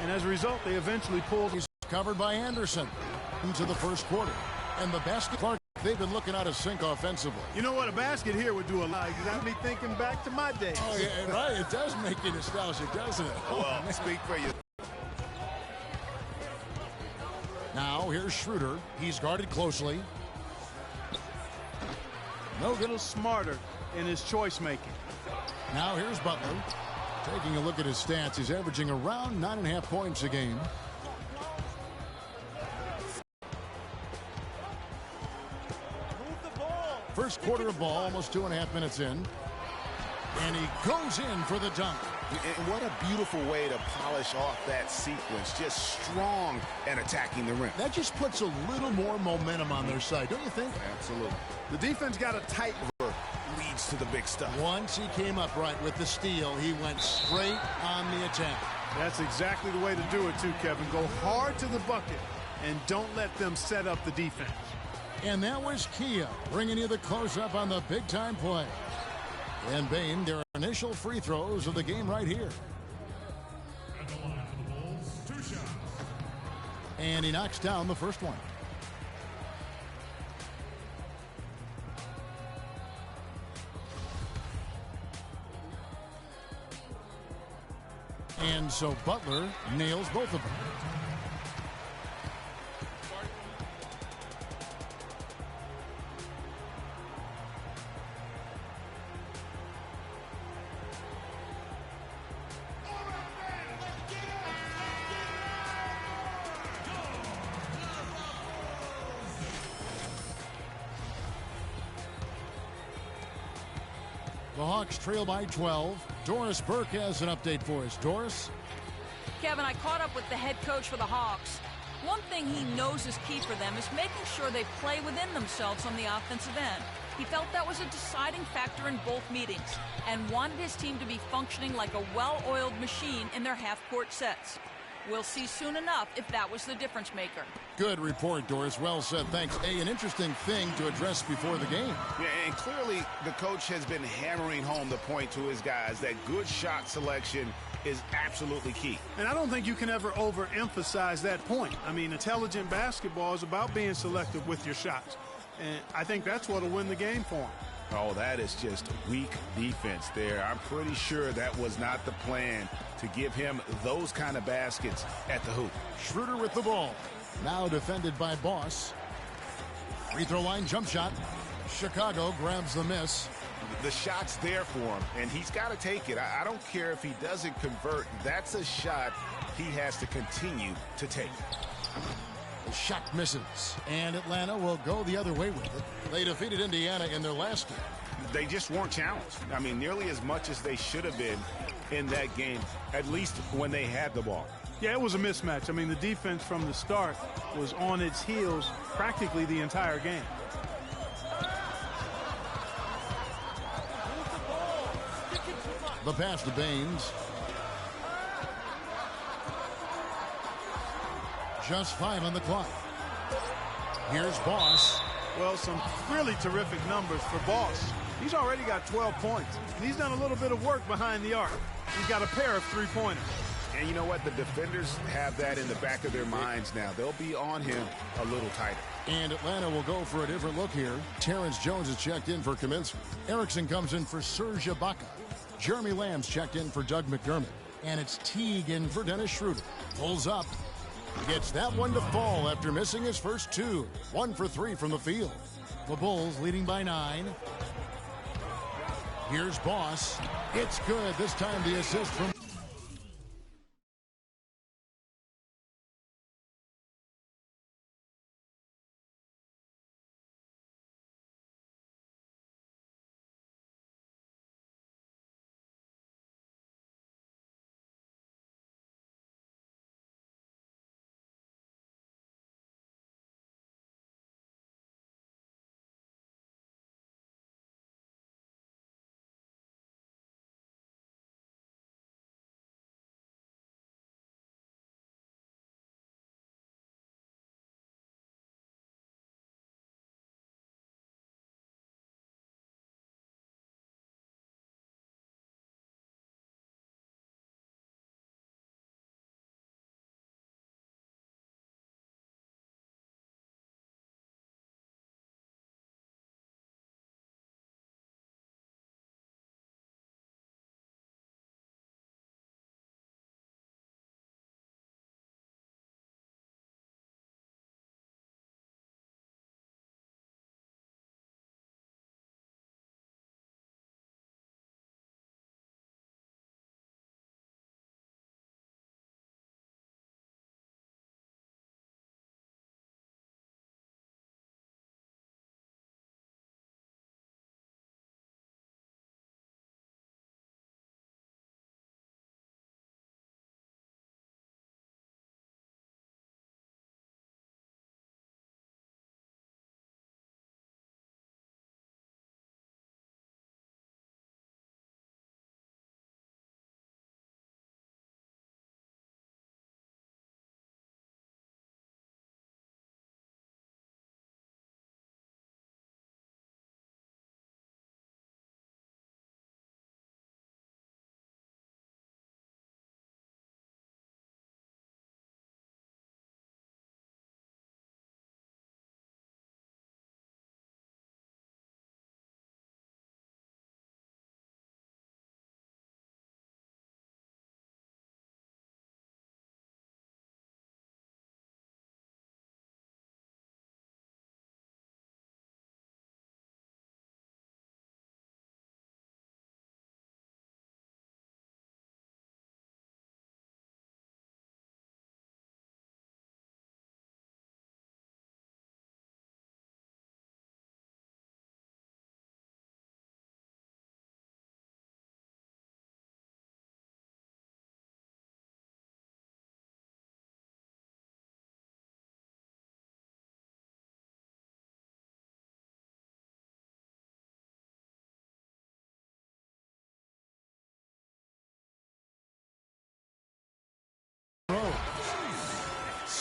And as a result, they eventually pulled. He's covered by Anderson into the first quarter. And the basket, they've been looking out of sync offensively. You know what? A basket here would do a lot. You got me thinking back to my days. Oh, yeah, right. It does make you nostalgic, doesn't it? Well, speak for you. Now, here's Schroeder. He's guarded closely. A little smarter in his choice making. Now, here's Butler. Taking a look at his stats, he's averaging around 9.5 points a game. First quarter of ball, almost 2.5 minutes in. And he goes in for the dunk. And what a beautiful way to polish off that sequence. Just strong and attacking the rim. That just puts a little more momentum on their side, don't you think? Absolutely. The defense got a tight. Leads to the big stuff. Once he came up right with the steal, he went straight on the attack. That's exactly the way to do it, too, Kevin. Go hard to the bucket and don't let them set up the defense. And that was Kia bringing you the close-up on the big-time play. And Bain, their initial free throws of the game right here. At the line for the Bulls, 2 shots. And he knocks down the first one. And so Butler nails both of them. The Hawks trail by 12. Doris Burke has an update for us. Doris? Kevin, I caught up with the head coach for the Hawks. One thing he knows is key for them is making sure they play within themselves on the offensive end. He felt that was a deciding factor in both meetings and wanted his team to be functioning like a well-oiled machine in their half-court sets. We'll see soon enough if that was the difference maker. Good report, Doris. Well said. Thanks. An interesting thing to address before the game. Yeah, and clearly the coach has been hammering home the point to his guys that good shot selection is absolutely key. And I don't think you can ever overemphasize that point. I mean, intelligent basketball is about being selective with your shots. And I think that's what will win the game for him. Oh, that is just weak defense there. I'm pretty sure that was not the plan to give him those kind of baskets at the hoop. Schroeder with the ball. Now defended by Boss. Free throw line jump shot. Chicago grabs the miss. The shot's there for him, and he's got to take it. I don't care if he doesn't convert. That's a shot he has to continue to take. The shot misses, and Atlanta will go the other way with it. They defeated Indiana in their last game. They just weren't challenged. I mean, nearly as much as they should have been in that game, at least when they had the ball. Yeah, it was a mismatch. I mean, the defense from the start was on its heels practically the entire game. The pass to Baines. Just 5 on the clock. Here's Boss. Well, some really terrific numbers for Boss. He's already got 12 points. And he's done a little bit of work behind the arc. He's got a pair of three-pointers. And you know what? The defenders have that in the back of their minds now. They'll be on him a little tighter. And Atlanta will go for a different look here. Terrence Jones is checked in for Kaminsky. Erickson comes in for Serge Ibaka. Jeremy Lamb's checked in for Doug McDermott. And it's Teague in for Dennis Schroeder. Pulls up. Gets that one to fall after missing his first two. 1 for 3 from the field. The Bulls leading by 9. Here's Boss. It's good. This time the assist from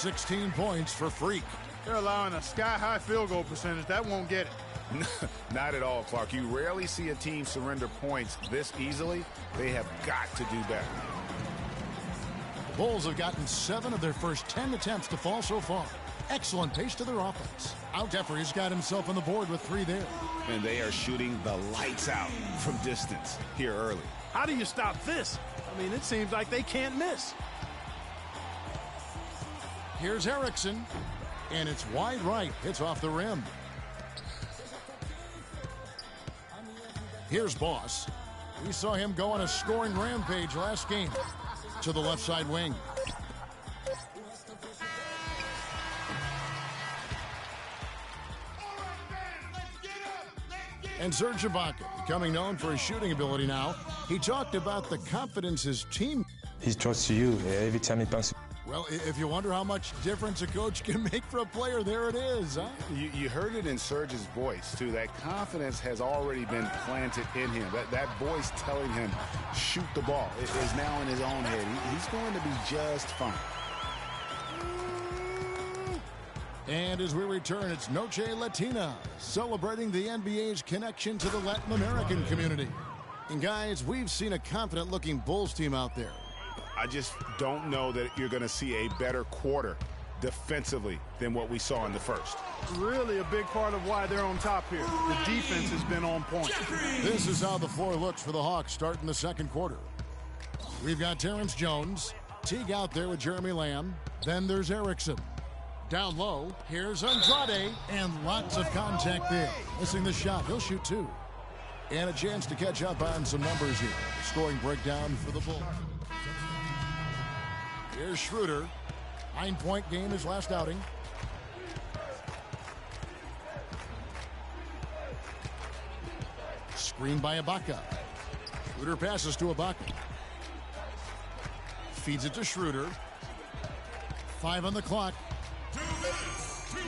16 points for Freak. They're allowing a sky-high field goal percentage. That won't get it. Not at all, Clark. You rarely see a team surrender points this easily. They have got to do better. The Bulls have gotten 7 of their first 10 attempts to fall so far. Excellent pace to their offense. Jeffrey's got himself on the board with 3 there. And they are shooting the lights out from distance here early. How do you stop this? I mean, it seems like they can't miss. Here's Erickson, and it's wide right. Hits off the rim. Here's Boss. We saw him go on a scoring rampage last game. To the left side wing. And Serge Ibaka, becoming known for his shooting ability now. He talked about the confidence his team. He trusts you every time he bounces. Well, if you wonder how much difference a coach can make for a player, there it is, huh? You heard it in Serge's voice, too. That confidence has already been planted in him. That voice telling him, shoot the ball, is now in his own head. He's going to be just fine. And as we return, it's Noche Latina, celebrating the NBA's connection to the Latin American community. And guys, we've seen a confident-looking Bulls team out there. I just don't know that you're going to see a better quarter defensively than what we saw in the first. Really a big part of why they're on top here. The defense has been on point. This is how the floor looks for the Hawks starting the second quarter. We've got Terrence Jones, Teague out there with Jeremy Lamb. Then there's Erickson. Down low, here's Andrade, and lots of contact there. Missing the shot, he'll shoot 2. And a chance to catch up on some numbers here. Scoring breakdown for the Bulls. Here's Schroeder. 9-point game his last outing. Screen by Ibaka. Schroeder passes to Ibaka. Feeds it to Schroeder. 5 on the clock.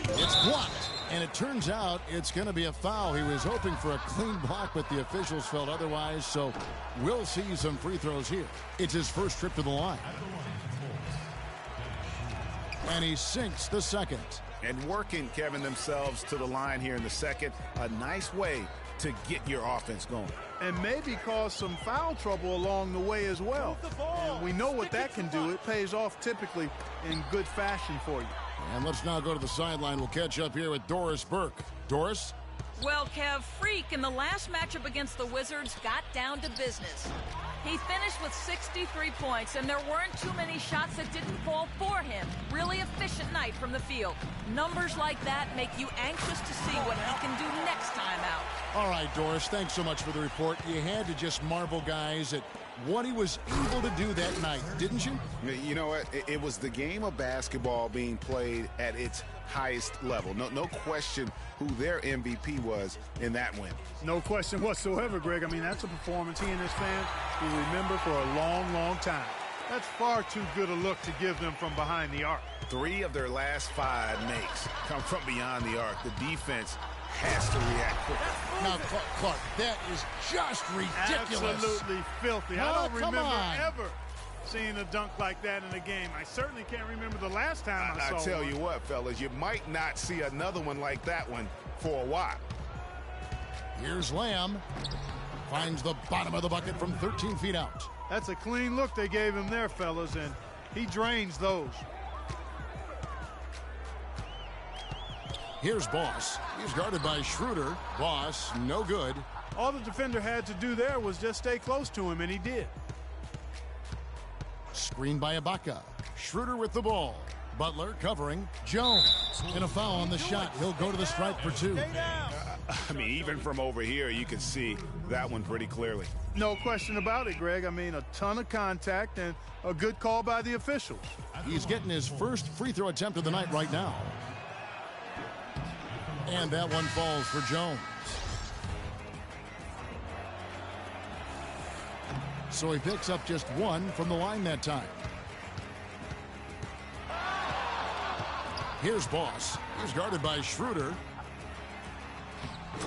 It's blocked, and it turns out it's going to be a foul. He was hoping for a clean block, but the officials felt otherwise, so we'll see some free throws here. It's his first trip to the line. And he sinks the second. And working, Kevin, themselves to the line here in the second. A nice way to get your offense going. And maybe cause some foul trouble along the way as well. And we know what that can do. It pays off typically in good fashion for you. And let's now go to the sideline. We'll catch up here with Doris Burke. Doris? Well, Kev, Freak in the last matchup against the Wizards got down to business. He finished with 63 points, and there weren't too many shots that didn't fall for him. Really efficient night from the field. Numbers like that make you anxious to see what he can do next time out. All right, Doris, thanks so much for the report. You had to just marvel, guys, at what he was able to do that night, didn't you? You know what? It was the game of basketball being played at its highest level. No question who their MVP was in that win. No question whatsoever, Greg. I mean, that's a performance he and his fans will remember for a long, long time. That's far too good a look to give them from behind the arc. 3 of their last 5 makes come from beyond the arc. The defense has to react quickly. Now, Clark, that is just ridiculous. Absolutely filthy. Oh, I don't come remember on. ever seeing a dunk like that in a game. I certainly can't remember the last time I saw I tell one. you what, fellas, you might not see another one like that one for a while. Here's Lamb. Finds the bottom of the bucket from 13 feet out. That's a clean look they gave him there, fellas, and he drains those. Here's Boss. He's guarded by Schroeder. Boss, no good. All the defender had to do there was just stay close to him, and he did. Screen by Ibaka. Schroeder with the ball. Butler covering. Jones. And a foul on the shot. He'll go to the stripe for 2. I mean, even from over here, you can see that one pretty clearly. No question about it, Greg. I mean, a ton of contact and a good call by the officials. He's getting his first free throw attempt of the night right now. And that one falls for Jones. So he picks up just 1 from the line that time. Here's Boss. He's guarded by Schroeder.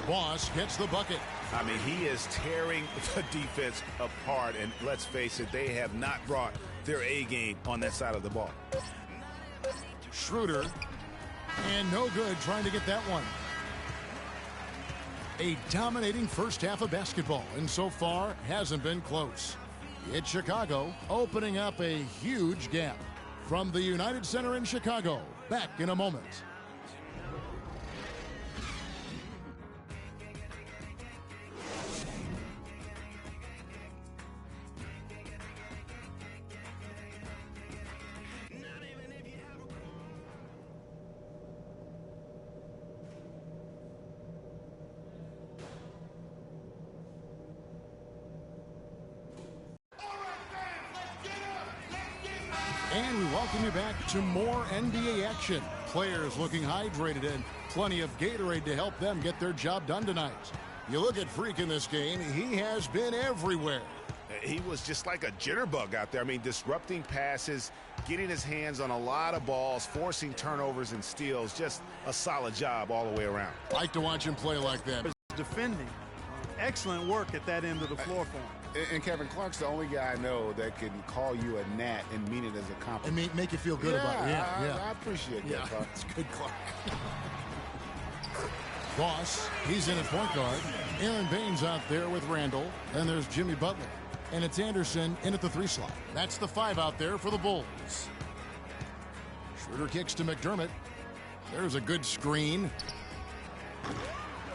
Boss gets the bucket. I mean, he is tearing the defense apart, and let's face it, they have not brought their A game on that side of the ball. Schroeder. And no good trying to get that one. A dominating first half of basketball, and so far hasn't been close. It's Chicago opening up a huge gap. From the United Center in Chicago, back in a moment. And we welcome you back to more NBA action. Players looking hydrated and plenty of Gatorade to help them get their job done tonight. You look at Freak in this game, he has been everywhere. He was just like a jitterbug out there. I mean, disrupting passes, getting his hands on a lot of balls, forcing turnovers and steals. Just a solid job all the way around. Like to watch him play like that. Defending. Excellent work at that end of the floor for him. And Kevin Clark's the only guy I know that can call you a gnat and mean it as a compliment. And make you feel good about it. I appreciate that, Clark. It's good, Clark. Boss, he's in at point guard. Aaron Baines out there with Randall. And there's Jimmy Butler. And it's Anderson in at the 3 slot. That's the 5 out there for the Bulls. Schroeder kicks to McDermott. There's a good screen.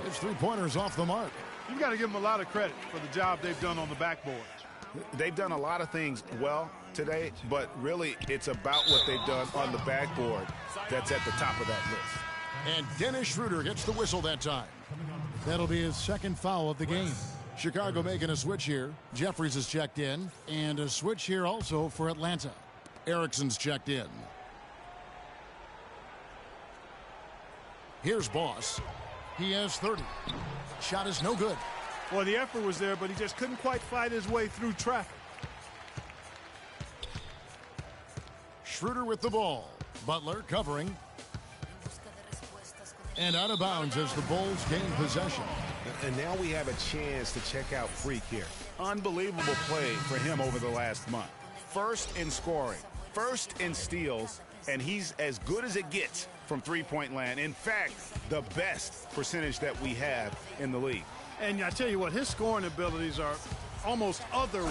His 3-pointers off the mark. You've got to give them a lot of credit for the job they've done on the backboard. They've done a lot of things well today, but really it's about what they've done on the backboard that's at the top of that list. And Dennis Schroeder gets the whistle that time. That'll be his second foul of the game. Chicago making a switch here. Jeffries is checked in. And a switch here also for Atlanta. Erickson's checked in. Here's Boss. He has 30. Shot is no good. Well, the effort was there, but he just couldn't quite fight his way through traffic. Schroeder with the ball. Butler covering. And out of bounds as the Bulls gain possession. And now we have a chance to check out Freak here. Unbelievable play for him over the last month. First in scoring, first in steals, and he's as good as it gets from three-point land. In fact, the best percentage that we have in the league. And I tell you what, his scoring abilities are almost otherworldly.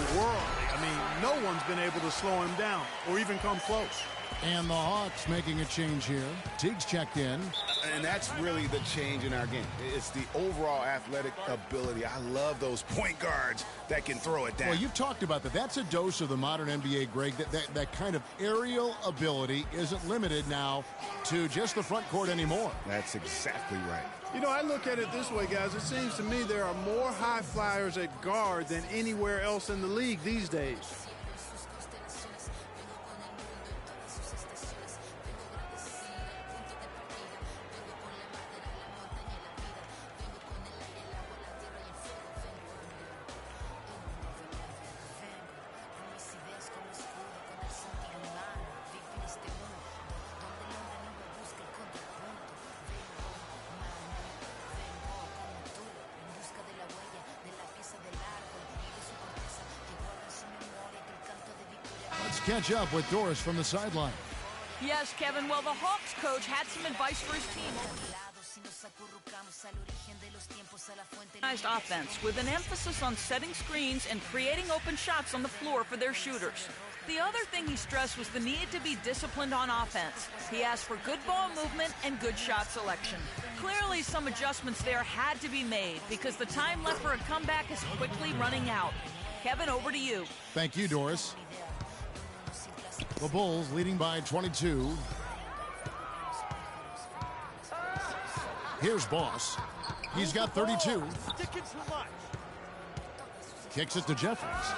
I mean, no one's been able to slow him down or even come close. And the Hawks making a change here. Teague's checked in. And that's really the change in our game. It's the overall athletic ability. I love those point guards that can throw it down. Well, you've talked about that. That's a dose of the modern NBA, Greg. That kind of aerial ability isn't limited now to just the front court anymore. That's exactly right. You know, I look at it this way, guys. It seems to me there are more high flyers at guard than anywhere else in the league these days. Catch up with Doris from the sideline. Yes, Kevin. Well, the Hawks coach had some advice for his team. Offense with an emphasis on setting screens and creating open shots on the floor for their shooters. The other thing he stressed was the need to be disciplined on offense. He asked for good ball movement and good shot selection. Clearly, some adjustments there had to be made because the time left for a comeback is quickly running out. Kevin, over to you. Thank you, Doris. The Bulls leading by 22. Here's Boss. He's got 32. Kicks it to Jeffries.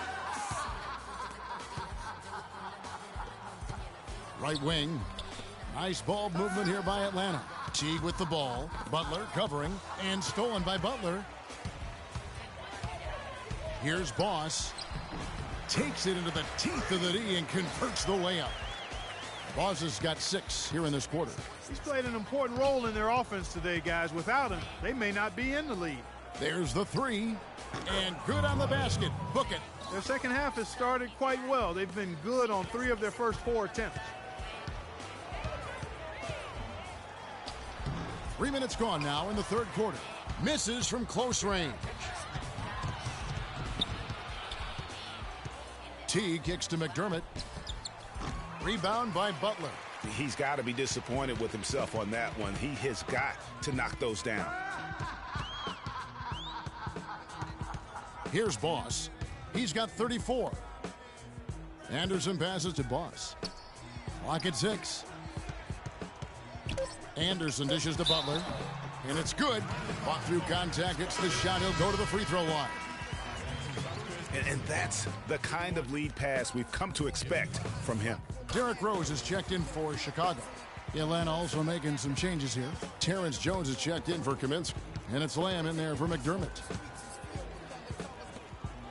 Right wing. Nice ball movement here by Atlanta. Teague with the ball. Butler covering and stolen by Butler. Here's Boss. Takes it into the teeth of the D and converts the layup. Boss has got 6 here in this quarter. He's played an important role in their offense today, guys. Without him, they may not be in the lead. There's the 3. And good on the basket. Book it. Their second half has started quite well. They've been good on 3 of their first 4 attempts. 3 minutes gone now in the third quarter. Misses from close range. T kicks to McDermott. Rebound by Butler. He's got to be disappointed with himself on that one. He has got to knock those down. Here's Boss. He's got 34. Anderson passes to Boss. Clock at 6. Anderson dishes to Butler. And it's good. Fought through contact. It's the shot. He'll go to the free throw line. And that's the kind of lead pass we've come to expect from him. Derrick Rose is checked in for Chicago. Atlanta also making some changes here. Terrence Jones is checked in for Kaminsky. And it's Lamb in there for McDermott.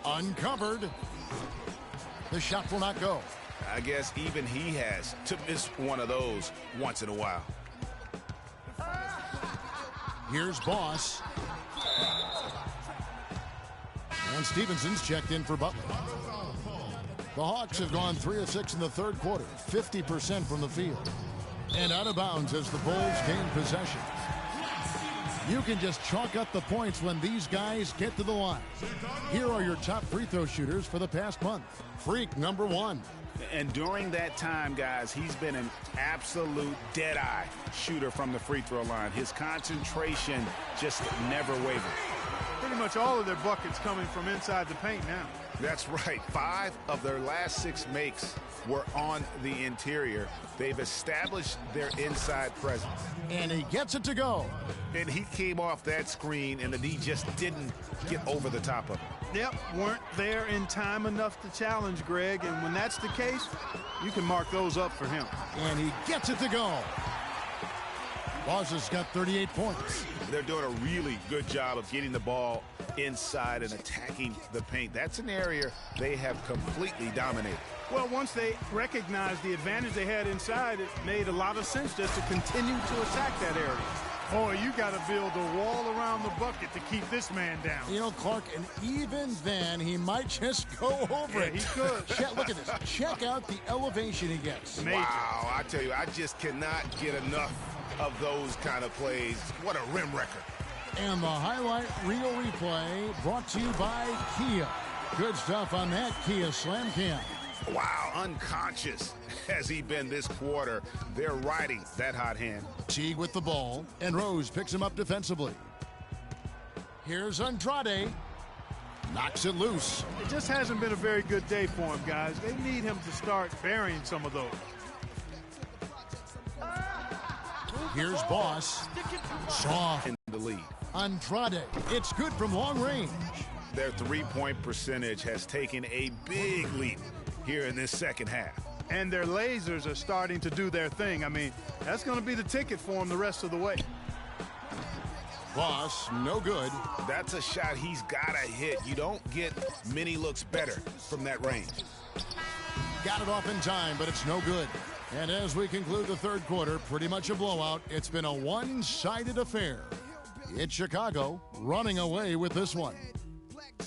Uncovered. The shot will not go. I guess even he has to miss one of those once in a while. Here's Boss. And Stevenson's checked in for Butler. The Hawks have gone 3 of 6 in the third quarter, 50% from the field. And out of bounds as the Bulls gain possession. You can just chalk up the points when these guys get to the line. Here are your top free throw shooters for the past month. Freak number 1. And during that time, guys, he's been an absolute dead-eye shooter from the free throw line. His concentration just never wavered. Pretty much all of their buckets coming from inside the paint now. That's right. 5 of their last 6 makes were on the interior. They've established their inside presence. And he gets it to go. And he came off that screen, and the D just didn't get over the top of it. Yep, weren't there in time enough to challenge Greg, and when that's the case, you can mark those up for him. And he gets it to go. Boss has got 38 points. They're doing a really good job of getting the ball inside and attacking the paint. That's an area they have completely dominated. Well, once they recognized the advantage they had inside, it made a lot of sense just to continue to attack that area. Boy, you got to build a wall around the bucket to keep this man down. You know, Clark, and even then, he might just go over it. He could. Look at this. Check out the elevation he gets. Major. Wow, I tell you, I just cannot get enough of those kind of plays. What a rim wrecker. And the highlight reel replay brought to you by Kia. Good stuff on that Kia Slam Cam. Wow, unconscious has he been this quarter. They're riding that hot hand. Teague with the ball, and Rose picks him up defensively. Here's Andrade. Knocks it loose. It just hasn't been a very good day for him, guys. They need him to start burying some of those. Here's Boss. Soft. In the lead. Andrade. It's good from long range. Their three-point percentage has taken a big leap here in this second half. And their lasers are starting to do their thing. I mean, that's going to be the ticket for them the rest of the way. Boss, no good. That's a shot he's got to hit. You don't get many looks better from that range. Got it off in time, but it's no good. And as we conclude the third quarter, pretty much a blowout. It's been a one-sided affair. It's Chicago running away with this one.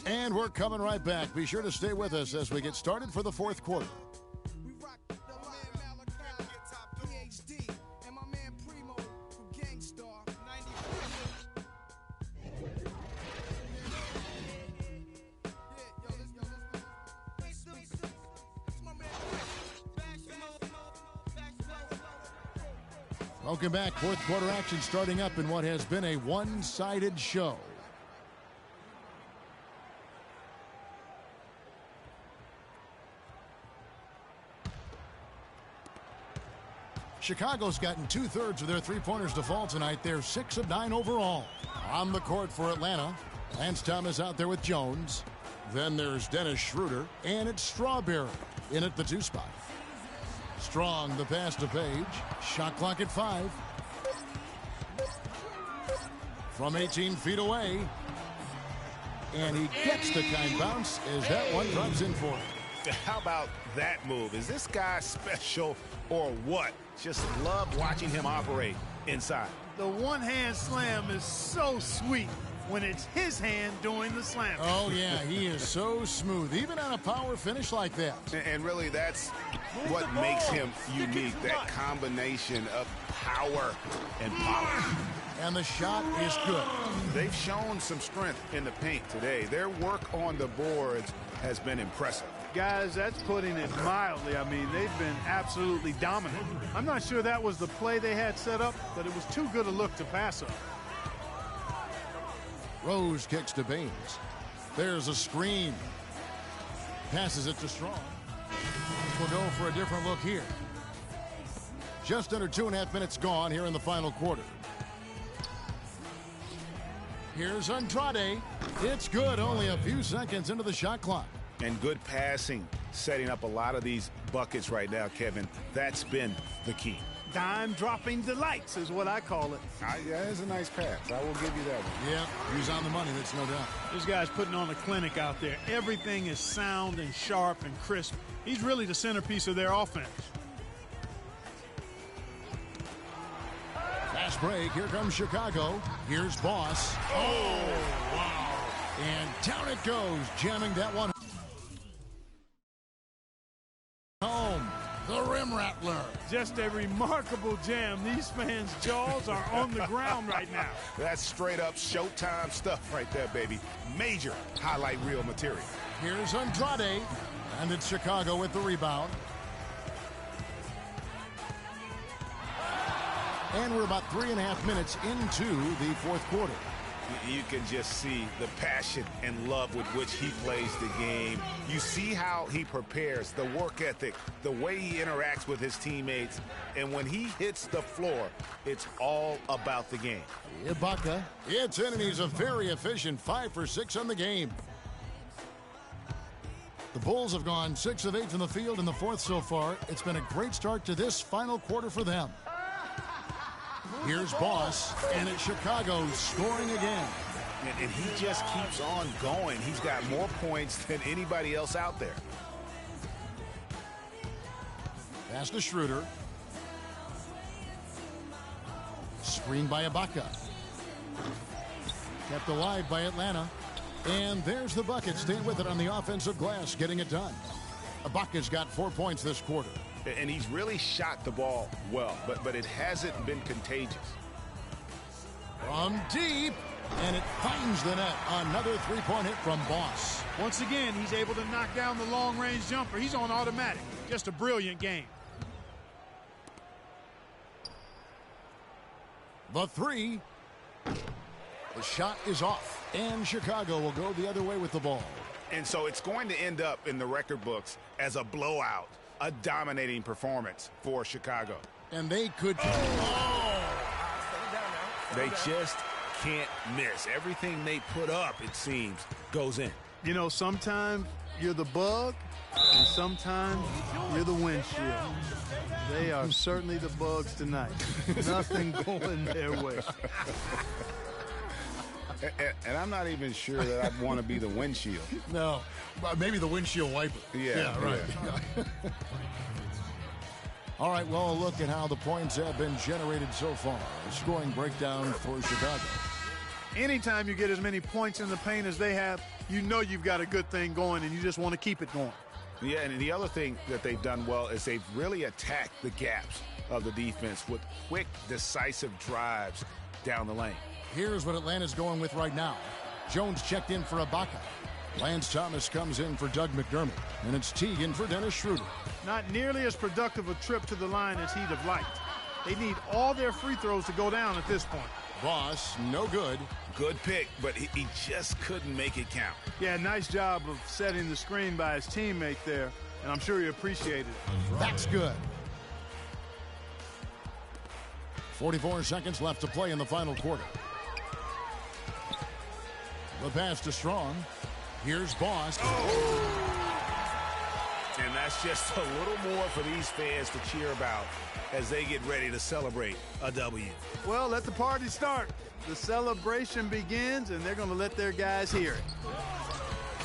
And we're coming right back. Be sure to stay with us as we get started for the fourth quarter. Welcome back. Fourth quarter action starting up in what has been a one-sided show. Chicago's gotten 2/3 of their three-pointers to fall tonight. They're 6 of 9 overall. On the court for Atlanta, Lance Thomas out there with Jones. Then there's Dennis Schroeder, and it's Strawberry in at the 2 spot. Strong, the pass to Page. Shot clock at 5. From 18 feet away. And he gets the kind bounce as that one drops in for him. How about that move? Is this guy special or what? Just love watching him operate inside. The one-hand slam is so sweet when it's his hand doing the slam. Oh, yeah, he is so smooth, even on a power finish like that. And really, that's what makes him unique, that combination of power and polish. And the shot is good. They've shown some strength in the paint today. Their work on the boards has been impressive. Guys, that's putting it mildly. I mean, they've been absolutely dominant. I'm not sure that was the play they had set up, but it was too good a look to pass up. Rose kicks to Baines. There's a screen. Passes it to Strong. We'll go for a different look here. Just under 2.5 minutes gone here in the final quarter. Here's Andrade. It's good, only a few seconds into the shot clock. And good passing, setting up a lot of these buckets right now, Kevin. That's been the key. Dime-dropping delights is what I call it. Yeah, it's a nice pass. I will give you that one. Yeah, he's on the money, that's no doubt. This guy's putting on a clinic out there. Everything is sound and sharp and crisp. He's really the centerpiece of their offense. Fast break. Here comes Chicago. Here's Boss. Oh, wow. And down it goes, jamming that one home. The rim rattler. Just a remarkable jam. These fans' jaws are on the ground right now. That's straight up Showtime stuff right there, baby. Major highlight reel material. Here's Andrade. And it's Chicago with the rebound. And we're about 3.5 minutes into the fourth quarter. You can just see the passion and love with which he plays the game. You see how he prepares, the work ethic, the way he interacts with his teammates. And when he hits the floor, it's all about the game. Ibaka. It's in, and he's a very efficient 5 for 6 on the game. The Bulls have gone 6 of 8 from the field in the fourth so far. It's been a great start to this final quarter for them. Here's Boss, and it's Chicago scoring again. And he just keeps on going. He's got more points than anybody else out there. Pass to Schroeder. Screened by Ibaka. Kept alive by Atlanta. And there's the bucket. Staying with it on the offensive glass, getting it done. Ibaka's got 4 points this quarter. And he's really shot the ball well, but it hasn't been contagious. From deep, and it finds the net. Another three-point hit from Boss. Once again, he's able to knock down the long-range jumper. He's on automatic. Just a brilliant game. The three. The shot is off, and Chicago will go the other way with the ball. And so it's going to end up in the record books as a blowout. A dominating performance for Chicago. And they could... They just can't miss. Everything they put up, it seems, goes in. You know, sometimes you're the bug, and sometimes you're the windshield. They are certainly the bugs tonight. Nothing going their way. And I'm not even sure that I'd want to be the windshield. No, maybe the windshield wiper. Yeah, right. Yeah. All right, well, a look at how the points have been generated so far. A scoring breakdown for Chicago. Anytime you get as many points in the paint as they have, you know you've got a good thing going, and you just want to keep it going. Yeah, and the other thing that they've done well is they've really attacked the gaps of the defense with quick, decisive drives down the lane. Here's what Atlanta's going with right now. Jones checked in for Ibaka. Lance Thomas comes in for Doug McDermott. And it's Teagan for Dennis Schroeder. Not nearly as productive a trip to the line as he'd have liked. They need all their free throws to go down at this point. Boss, no good. Good pick, but he just couldn't make it count. Yeah, nice job of setting the screen by his teammate there, and I'm sure he appreciated it. That's good. 44 seconds left to play in the final quarter. The pass to Strong. Here's Boss. And that's just a little more for these fans to cheer about as they get ready to celebrate a W. Well, let the party start. The celebration begins, and they're going to let their guys hear it.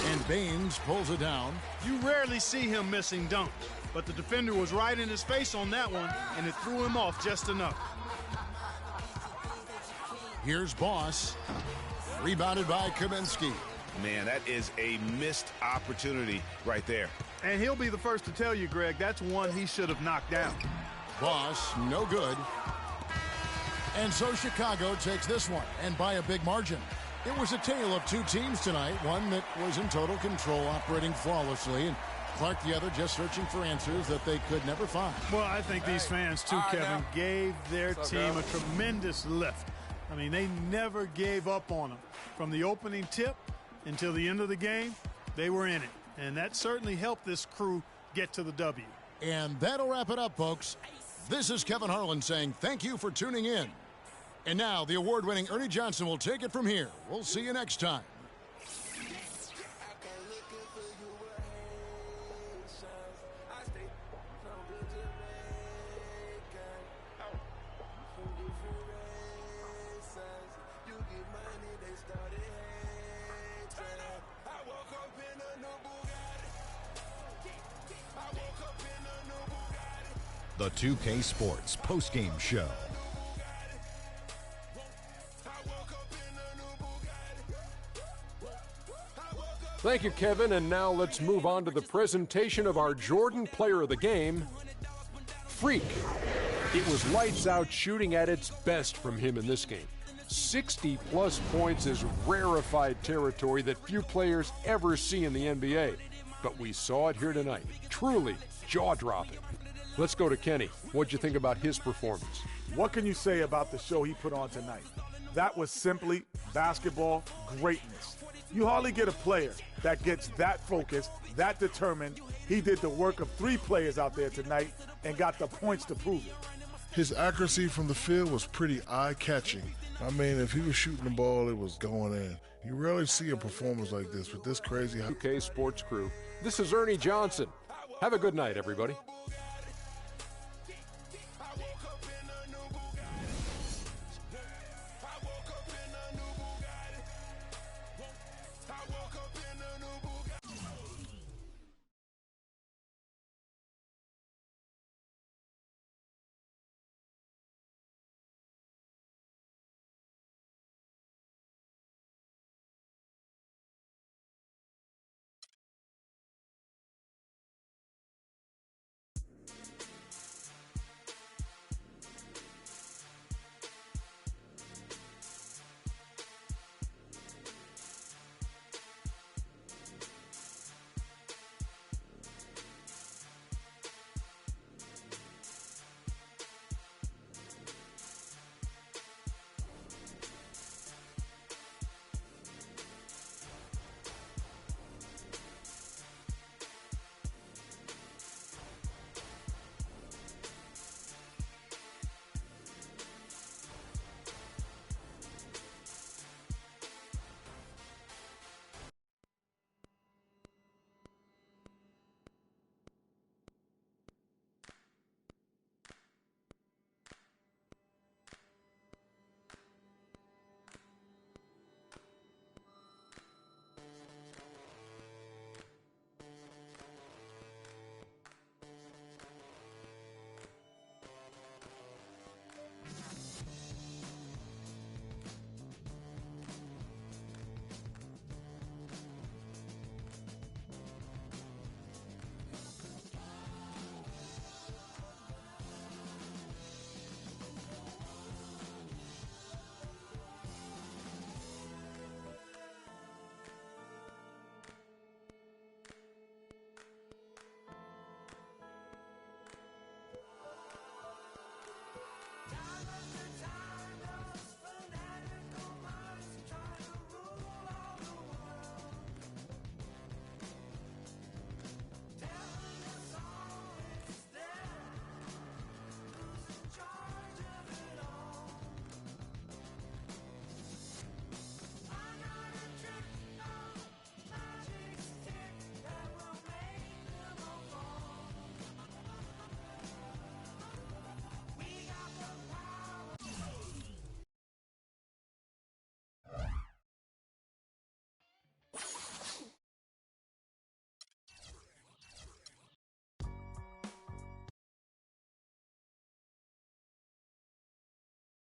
And Baines pulls it down. You rarely see him missing dunks, but the defender was right in his face on that one, and it threw him off just enough. Here's Boss. Rebounded by Kaminsky. Man, that is a missed opportunity right there. And he'll be the first to tell you, Greg, that's one he should have knocked down. Boss, no good. And so Chicago takes this one, and by a big margin. It was a tale of two teams tonight, one that was in total control, operating flawlessly, and Clark the other just searching for answers that they could never find. Well, I think these fans, too, Kevin, gave their team a tremendous lift. I mean, they never gave up on them. From the opening tip until the end of the game, they were in it. And that certainly helped this crew get to the W. And that'll wrap it up, folks. This is Kevin Harlan saying thank you for tuning in. And now the award-winning Ernie Johnson will take it from here. We'll see you next time. The 2K Sports postgame show. Thank you, Kevin, and now let's move on to the presentation of our Jordan Player of the Game, Freak. It was lights out shooting at its best from him in this game. 60-plus points is rarefied territory that few players ever see in the NBA. But we saw it here tonight. Truly jaw-dropping. Let's go to Kenny. What'd you think about his performance? What can you say about the show he put on tonight? That was simply basketball greatness. You hardly get a player that gets that focused, that determined. He did the work of 3 players out there tonight and got the points to prove it. His accuracy from the field was pretty eye-catching. I mean, if he was shooting the ball, it was going in. You rarely see a performance like this with this crazy... 2K Sports crew. This is Ernie Johnson. Have a good night, everybody.